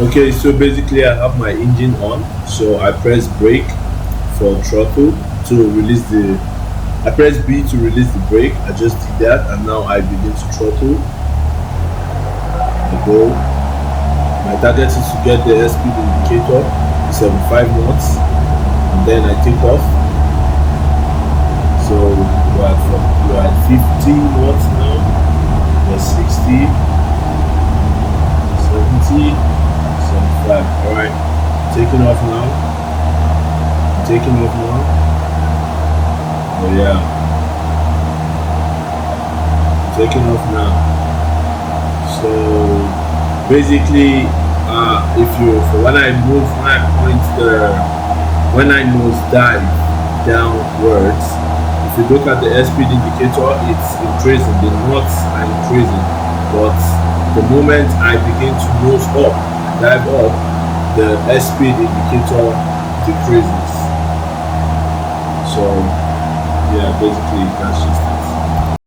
Okay, so basically I have my engine on, so I press brake for throttle to release the. I press B to release the brake. I just did that, and now I begin to throttle. I go. My target is to get the airspeed indicator 75 knots, and then I take off. So we're at 50 knots now. We're 60, 70, 75. All right, taking off now. Taking off now. Oh yeah, taking off now. So basically, if you for when I move, when I point the, when I nose dive downwards, if you look at the airspeed indicator, it's increasing. The knots are increasing, but the moment I begin to nose up, dive up, the airspeed indicator decreases. So yeah, basically that's just it.